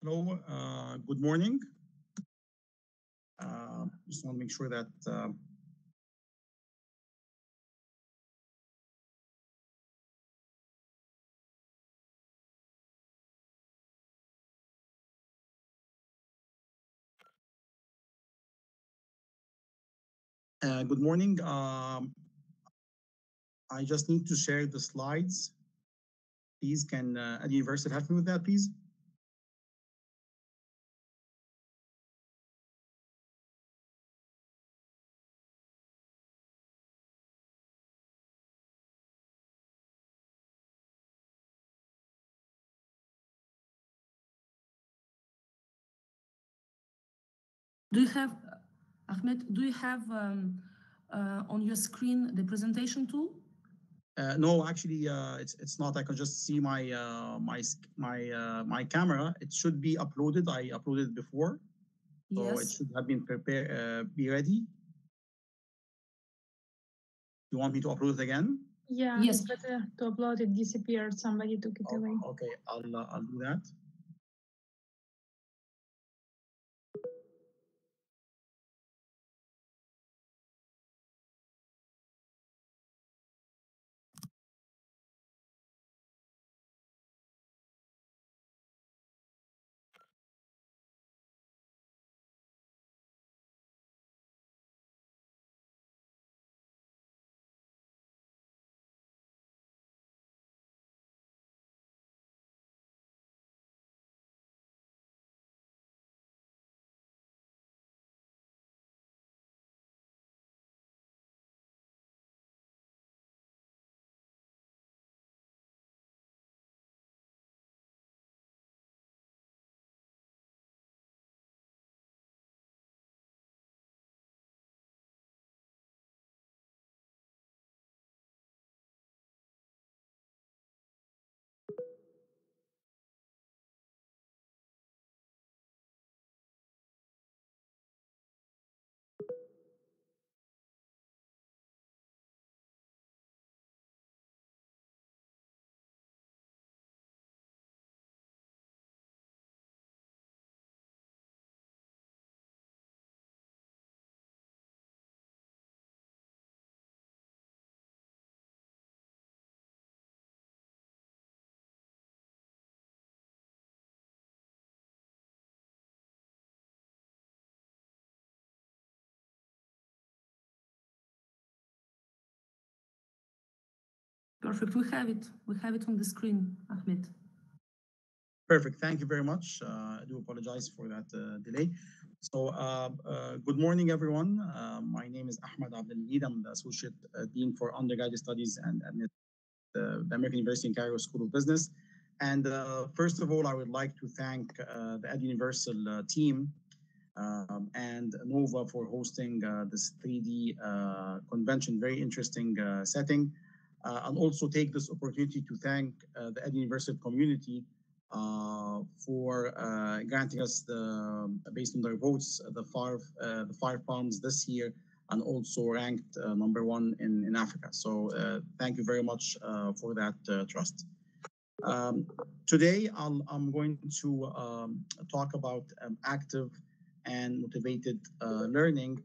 Hello, good morning. Just want to make sure that good morning. I just need to share the slides. Please, can Eduniversal help me with that, please? Do you have, Ahmed, do you have on your screen the presentation tool? No, actually, it's not. I can just see my my camera. It should be uploaded. I uploaded it before, so Yes. it should have been prepared, be ready. You want me to upload it again? Yeah, Yes. it's better to upload it, disappeared, somebody took it away. Okay, I'll do that. Perfect. We have it. We have it on the screen, Ahmed. Perfect. Thank you very much. I do apologize for that delay. So, good morning, everyone. My name is Ahmed Abdel. I'm the Associate Dean for Undergraduate Studies and the American University in Cairo School of Business. And first of all, I would like to thank the Eduniversal team and Nova for hosting this 3D convention, very interesting setting. And also take this opportunity to thank the Eduniversal community for granting us based on their votes, the five palms this year, and also ranked #1 in Africa. So thank you very much for that trust. Today, I'm going to talk about active and motivated learning.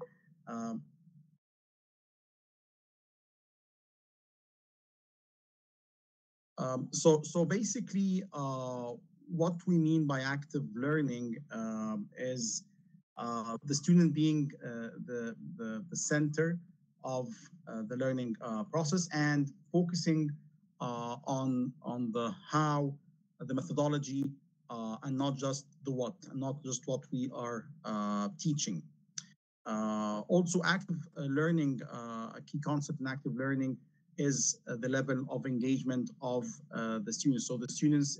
So basically, what we mean by active learning is the student being the center of the learning process and focusing on the how, the methodology, and not just the what, and not just what we are teaching. Also, active learning, a key concept in active learning is the level of engagement of the students. So the students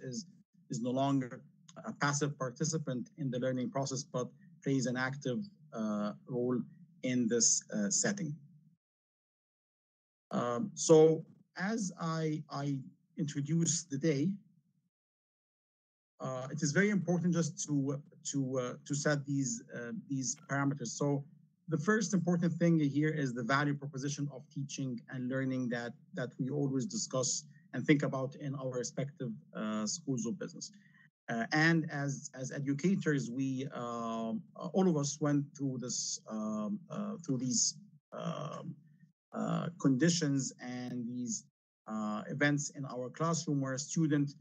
is no longer a passive participant in the learning process, but plays an active role in this setting. So as I introduce the day, it is very important just to set these parameters. So the first important thing here is the value proposition of teaching and learning that we always discuss and think about in our respective schools of business. And as educators, we all of us went through this through these um, conditions and these events in our classroom where a student,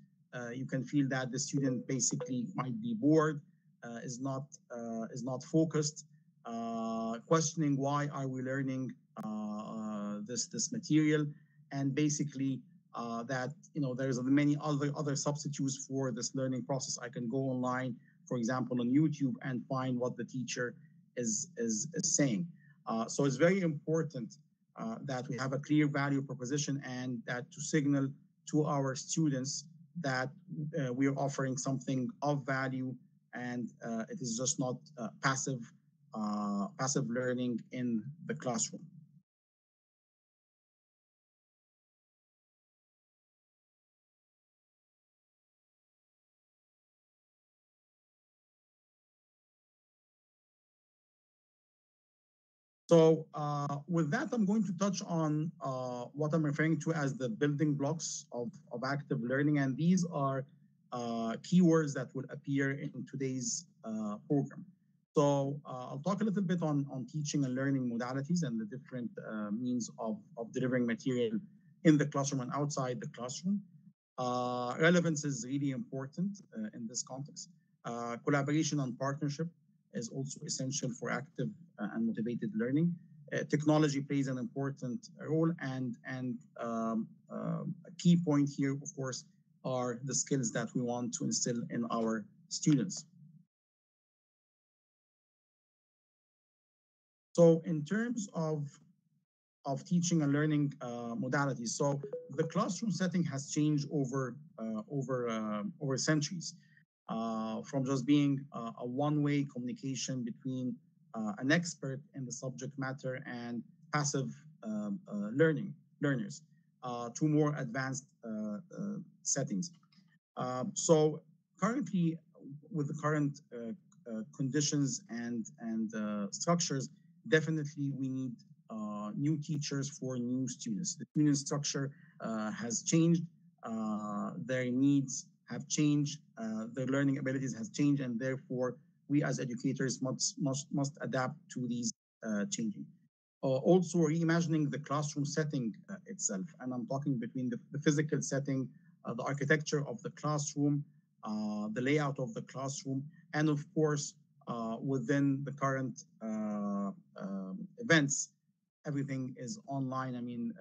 you can feel that the student basically might be bored, is not focused, questioning why are we learning this material, and basically that there's many other substitutes for this learning process. I can go online, for example, on YouTube, and find what the teacher is saying. So it's very important that we have a clear value proposition, and that to signal to our students that we are offering something of value, and it is just not passive learning in the classroom. So with that, I'm going to touch on what I'm referring to as the building blocks of active learning. And these are keywords that will appear in today's program. So I'll talk a little bit on teaching and learning modalities and the different means of delivering material in the classroom and outside the classroom. Relevance is really important in this context. Collaboration and partnership is also essential for active and motivated learning. Technology plays an important role, and a key point here, of course, are the skills that we want to instill in our students. So in terms of teaching and learning modalities, so the classroom setting has changed over centuries. From just being a one-way communication between an expert in the subject matter and passive learners to more advanced settings. So currently, with the current conditions and structures, definitely we need new teachers for new students. The student structure has changed, their needs have changed, their learning abilities has changed, and therefore we as educators must adapt to these changing. Also reimagining the classroom setting itself, and I'm talking between the physical setting, the architecture of the classroom, the layout of the classroom, and of course within the current events, everything is online. I mean,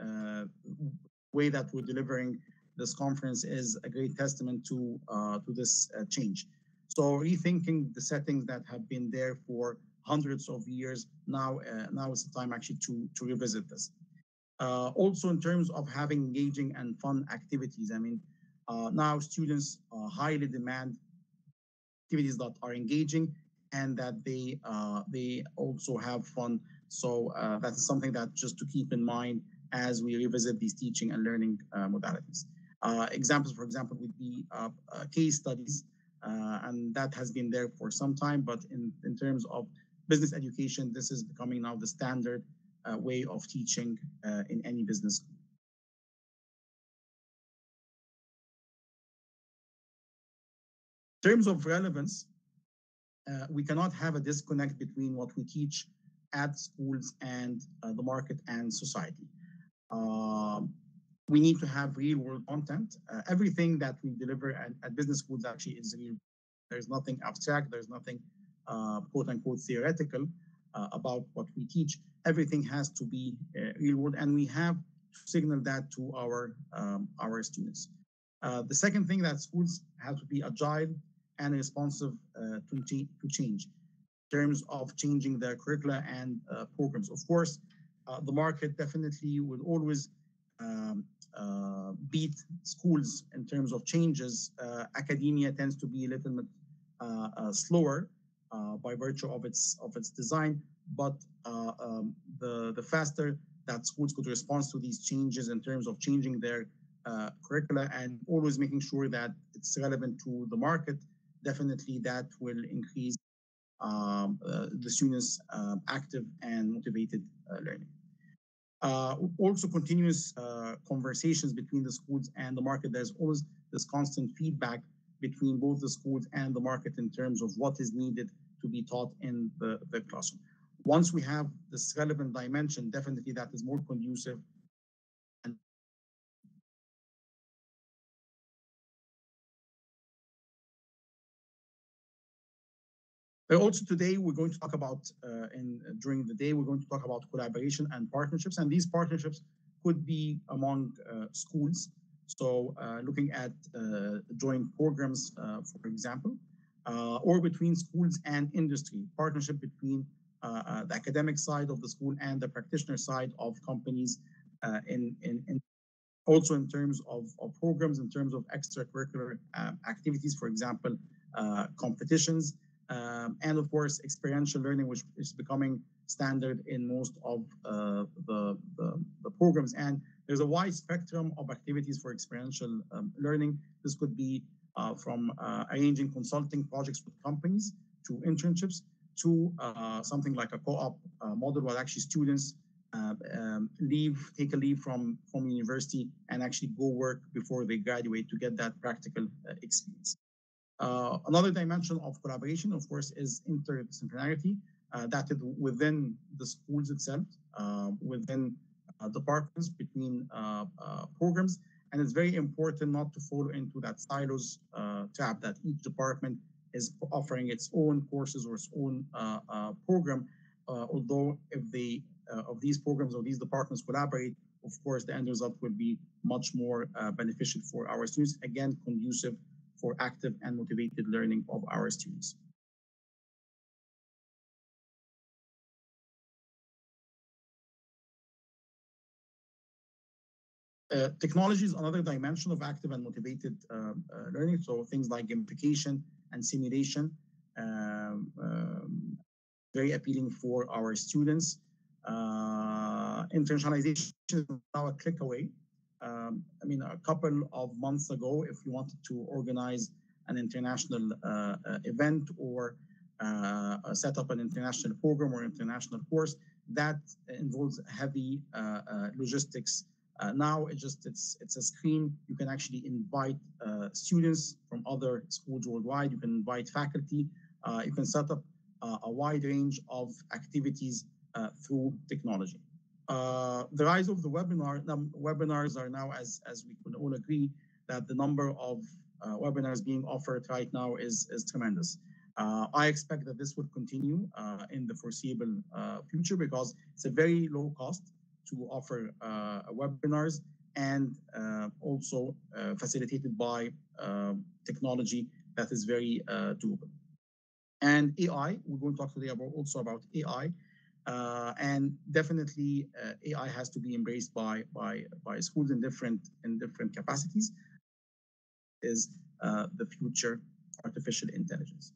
way that we're delivering this conference is a great testament to this change. So rethinking the settings that have been there for hundreds of years, now is the time actually to revisit this. Also in terms of having engaging and fun activities, I mean, now students highly demand activities that are engaging and that they also have fun. So that is something that just to keep in mind as we revisit these teaching and learning modalities. Examples, for example, would be case studies, and that has been there for some time, but in terms of business education, this is becoming now the standard way of teaching in any business school. In terms of relevance, we cannot have a disconnect between what we teach at schools and the market and society. We need to have real world content. Everything that we deliver at business schools actually is real. There's nothing abstract, there's nothing quote unquote theoretical about what we teach. Everything has to be real world, and we have to signal that to our students. The second thing, that schools have to be agile and responsive to change in terms of changing their curricula and programs. Of course, the market definitely will always beat schools in terms of changes. Academia tends to be a little bit slower by virtue of its design, but the faster that schools could respond to these changes in terms of changing their curricula and always making sure that it's relevant to the market, definitely that will increase the students' active and motivated learning. Also continuous conversations between the schools and the market. There's always this constant feedback between both the schools and the market in terms of what is needed to be taught in the classroom. Once we have this relevant dimension, definitely that is more conducive. And also today we're going to talk about, during the day, we're going to talk about collaboration and partnerships. And these partnerships could be among schools. So looking at joint programs, for example, or between schools and industry, partnership between the academic side of the school and the practitioner side of companies, also in terms of programs, in terms of extracurricular activities, for example, competitions, and of course, experiential learning, which is becoming standard in most of the programs. And there's a wide spectrum of activities for experiential learning. This could be from arranging consulting projects with companies to internships to something like a co-op model where actually students take a leave from university and actually go work before they graduate to get that practical experience. Another dimension of collaboration, of course, is interdisciplinarity, that is within the schools itself, within departments, between programs. And it's very important not to fall into that silos trap that each department is offering its own courses or its own program. Although if they of these programs or these departments collaborate, of course, the end result will be much more beneficial for our students, again, conducive for active and motivated learning of our students. Technology is another dimension of active and motivated learning. So things like gamification and simulation, very appealing for our students. Internationalization is now a click away. I mean, a couple of months ago, if you wanted to organize an international event or set up an international program or international course, that involves heavy logistics. Now it's a screen. You can actually invite students from other schools worldwide. You can invite faculty. You can set up a wide range of activities through technology. The rise of the webinars are now, as we can all agree, that the number of webinars being offered right now is tremendous. I expect that this will continue in the foreseeable future because it's a very low cost to offer webinars and also facilitated by technology that is very doable. And AI, we're going to talk today also about AI. And definitely AI has to be embraced by schools in different capacities. Is the future artificial intelligence.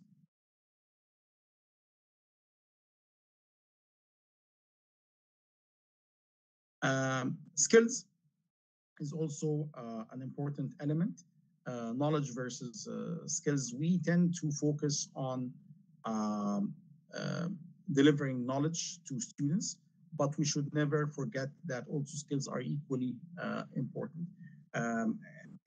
Skills is also an important element. Knowledge versus skills. We tend to focus on delivering knowledge to students, but we should never forget that also skills are equally important.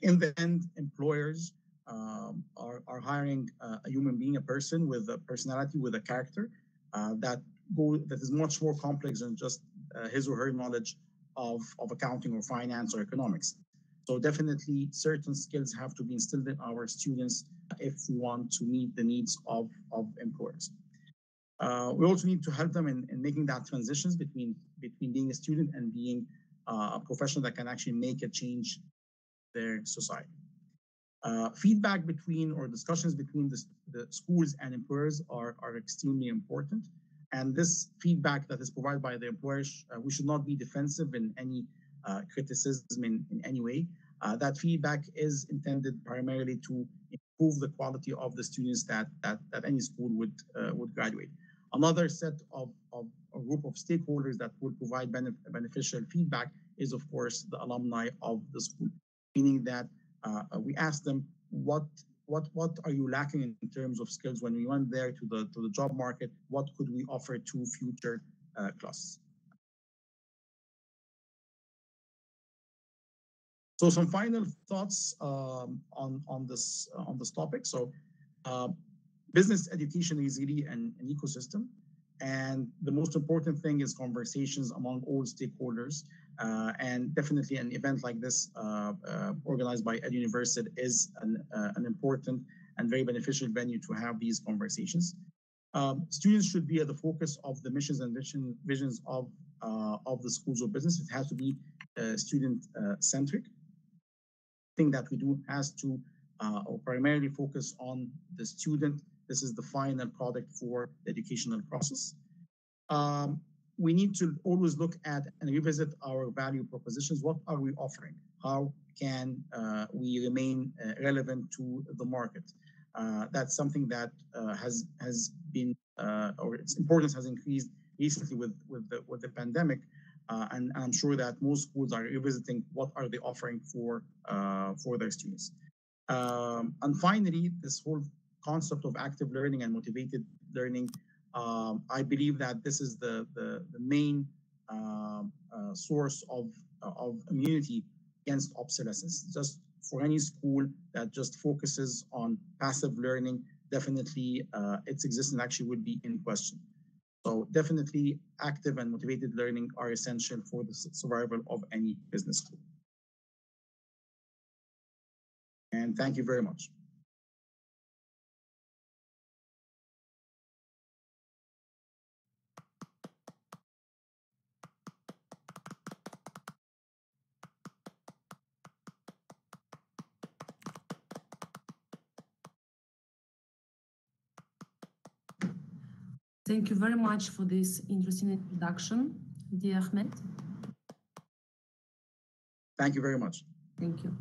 In the end, employers are hiring a human being, a person with a personality, with a character that is much more complex than just his or her knowledge of accounting or finance or economics. So definitely certain skills have to be instilled in our students if we want to meet the needs of employers. We also need to help them in making that transitions between being a student and being a professional that can actually make a change in their society. Feedback between or discussions between the schools and employers are extremely important. And this feedback that is provided by the employers, we should not be defensive in any criticism in any way. That feedback is intended primarily to improve the quality of the students that any school would graduate. Another set of a group of stakeholders that would provide beneficial feedback is, of course, the alumni of the school, meaning that we ask them what are you lacking in terms of skills when we went there to the job market? What could we offer to future classes? So some final thoughts on this topic. So business education is really an ecosystem. And the most important thing is conversations among all stakeholders. And definitely an event like this organized by Eduniversal is an important and very beneficial venue to have these conversations. Students should be at the focus of the missions and visions of the schools of business. It has to be student-centric. Thing that we do has to primarily focus on the student. This is the final product for the educational process. We need to always look at and revisit our value propositions. What are we offering? How can we remain relevant to the market? That's something that has been, or its importance has increased recently with the pandemic. And I'm sure that most schools are revisiting what are they offering for their students. And finally, this whole concept of active learning and motivated learning, I believe that this is the main source of immunity against obsolescence. Just for any school that just focuses on passive learning, definitely its existence actually would be in question. So definitely active and motivated learning are essential for the survival of any business school. And thank you very much. Thank you very much for this interesting introduction, dear Ahmed. Thank you very much. Thank you.